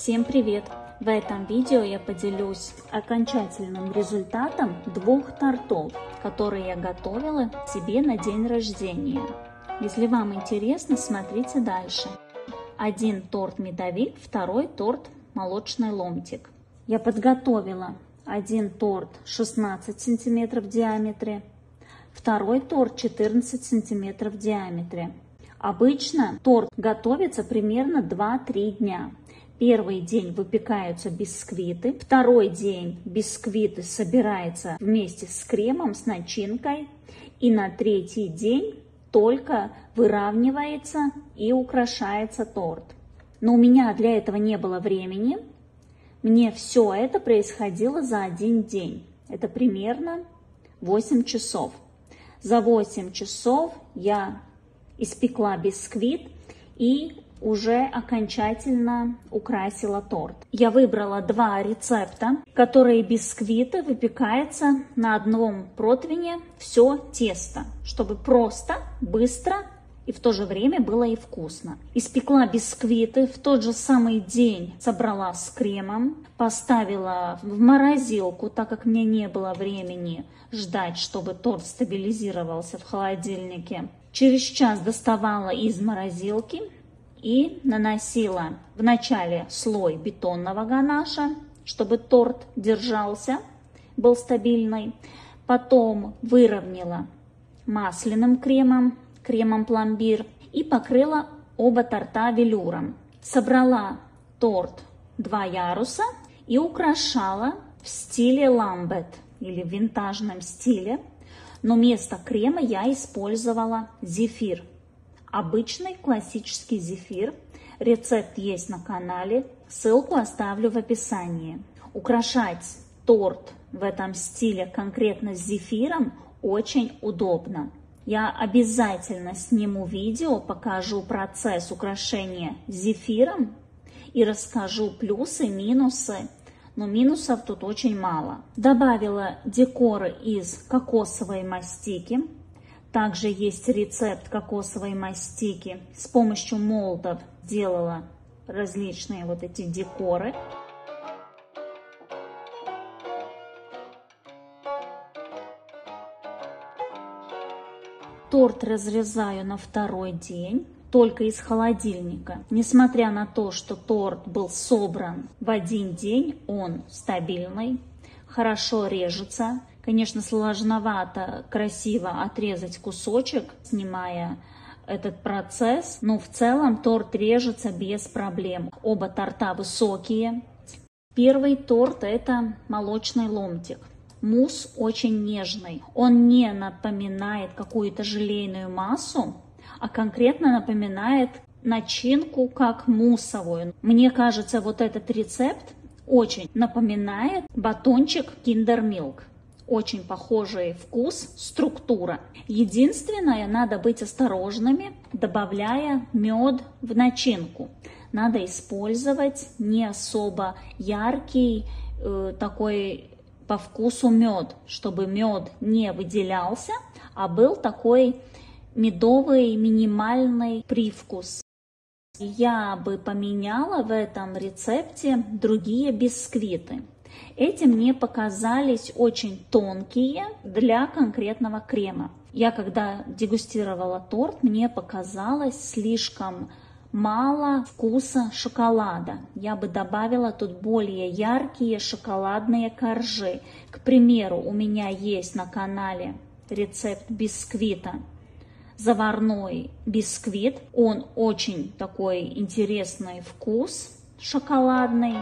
Всем привет! В этом видео я поделюсь окончательным результатом двух тортов, которые я готовила себе на день рождения. Если вам интересно, смотрите дальше. Один торт медовик, второй торт молочный ломтик. Я подготовила один торт 16 см в диаметре, второй торт 14 см в диаметре. Обычно торт готовится примерно 2-3 дня. Первый день выпекаются бисквиты, второй день бисквиты собираются вместе с кремом, с начинкой, и на третий день только выравнивается и украшается торт. Но у меня для этого не было времени. Мне все это происходило за один день. Это примерно 8 часов. За 8 часов я испекла бисквит и уже окончательно украсила торт. Я выбрала два рецепта, которые бисквиты выпекаются на одном противне все тесто, чтобы просто, быстро и в то же время было и вкусно. Испекла бисквиты в тот же самый день, собрала с кремом, поставила в морозилку, так как мне не было времени ждать, чтобы торт стабилизировался в холодильнике. Через час доставала из морозилки и наносила вначале слой бетонного ганаша, чтобы торт держался, был стабильный. Потом выровняла масляным кремом, кремом пломбир, и покрыла оба торта велюром. Собрала торт 2 яруса и украшала в стиле ламбет или в винтажном стиле. Но вместо крема я использовала зефир. Обычный классический зефир. Рецепт есть на канале, ссылку оставлю в описании. Украшать торт в этом стиле конкретно с зефиром очень удобно. Я обязательно сниму видео, покажу процесс украшения зефиром и расскажу плюсы, минусы. Но минусов тут очень мало. Добавила декоры из кокосовой мастики. Также есть рецепт кокосовой мастики. С помощью молдов делала различные вот эти декоры. Торт разрезаю на второй день, только из холодильника. Несмотря на то, что торт был собран в один день, он стабильный, хорошо режется. Конечно, сложновато красиво отрезать кусочек, снимая этот процесс, но в целом торт режется без проблем. Оба торта высокие. Первый торт — это молочный ломтик. Мусс очень нежный. Он не напоминает какую-то желейную массу, а конкретно напоминает начинку как муссовую. Мне кажется, вот этот рецепт очень напоминает батончик Kinder Milk. Очень похожий вкус, структура. Единственное, надо быть осторожными, добавляя мед в начинку. Надо использовать не особо яркий такой по вкусу мед, чтобы мед не выделялся, а был такой медовый минимальный привкус. Я бы поменяла в этом рецепте другие бисквиты. Эти мне показались очень тонкие для конкретного крема. Я когда дегустировала торт, мне показалось слишком мало вкуса шоколада. Я бы добавила тут более яркие шоколадные коржи. К примеру, у меня есть на канале рецепт бисквита. Заварной бисквит. Он очень такой интересный вкус, шоколадный.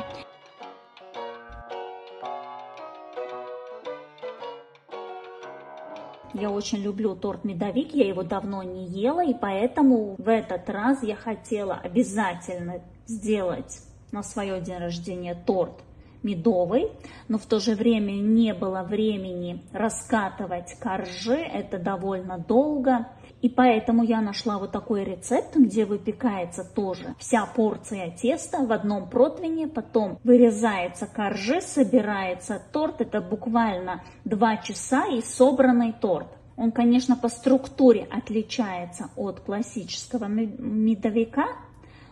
Я очень люблю торт медовик, я его давно не ела, и поэтому в этот раз я хотела обязательно сделать на свое день рождения торт медовый, но в то же время не было времени раскатывать коржи, это довольно долго. И поэтому я нашла вот такой рецепт, где выпекается тоже вся порция теста в одном противне, потом вырезается коржи, собирается торт. Это буквально 2 часа и собранный торт. Он, конечно, по структуре отличается от классического медовика,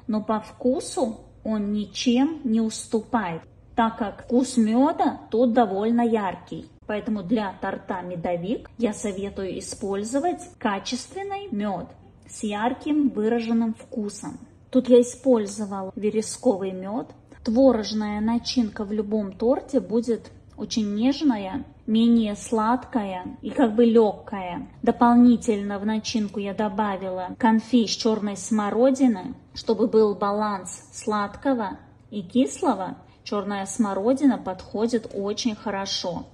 но по вкусу он ничем не уступает, так как вкус меда тут довольно яркий. Поэтому для торта медовик я советую использовать качественный мед с ярким выраженным вкусом. Тут я использовала вересковый мед. Творожная начинка в любом торте будет очень нежная, менее сладкая и как бы легкая. Дополнительно в начинку я добавила конфи с черной смородины, чтобы был баланс сладкого и кислого. Черная смородина подходит очень хорошо.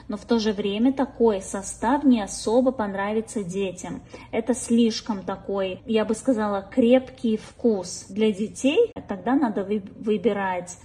Но в то же время такой состав не особо понравится детям. Это слишком такой, я бы сказала, крепкий вкус для детей. Тогда надо выбирать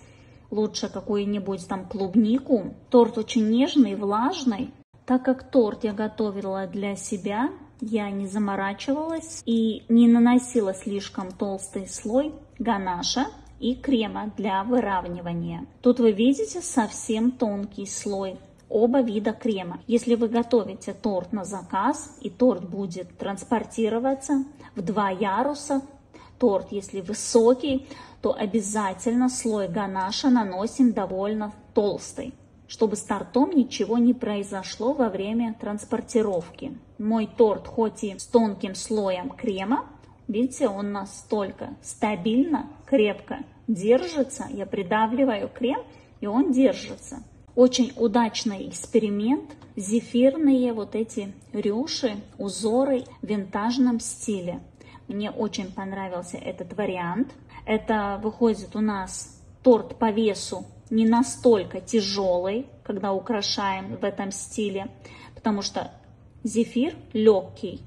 лучше какую-нибудь там клубнику. Торт очень нежный, влажный. Так как торт я готовила для себя, я не заморачивалась и не наносила слишком толстый слой ганаша и крема для выравнивания. Тут вы видите совсем тонкий слой. Оба вида крема. Если вы готовите торт на заказ и торт будет транспортироваться в 2 яруса, торт если высокий, то обязательно слой ганаша наносим довольно толстый, чтобы с тортом ничего не произошло во время транспортировки. Мой торт хоть и с тонким слоем крема, видите, он настолько стабильно, крепко держится. Я придавливаю крем, и он держится. Очень удачный эксперимент. Зефирные вот эти рюши, узоры в винтажном стиле. Мне очень понравился этот вариант. Это выходит у нас торт по весу не настолько тяжелый, когда украшаем в этом стиле, потому что зефир легкий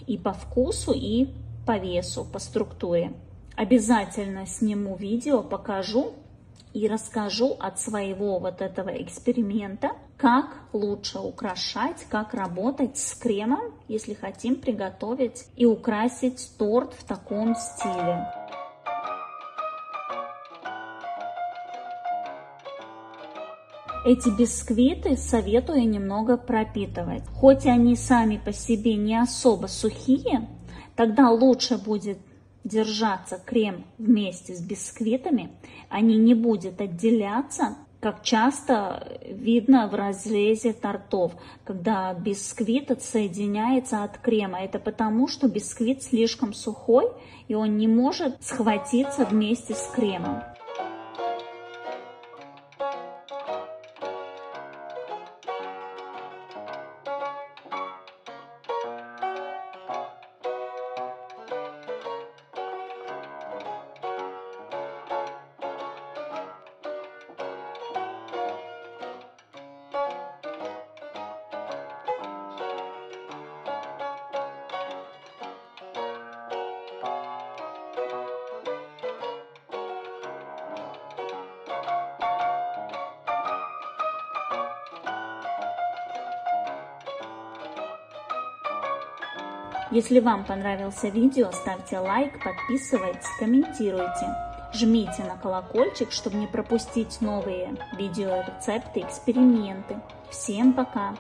и по вкусу, и по весу, по структуре. Обязательно сниму видео, покажу и расскажу от своего вот этого эксперимента, как лучше украшать, как работать с кремом, если хотим приготовить и украсить торт в таком стиле. Эти бисквиты советую немного пропитывать. Хоть они сами по себе не особо сухие, тогда лучше будет держаться крем вместе с бисквитами, они не будут отделяться, как часто видно в разрезе тортов, когда бисквит отсоединяется от крема. Это потому, что бисквит слишком сухой, и он не может схватиться вместе с кремом. Если вам понравился видео, ставьте лайк, подписывайтесь, комментируйте. Жмите на колокольчик, чтобы не пропустить новые видео, рецепты, эксперименты. Всем пока!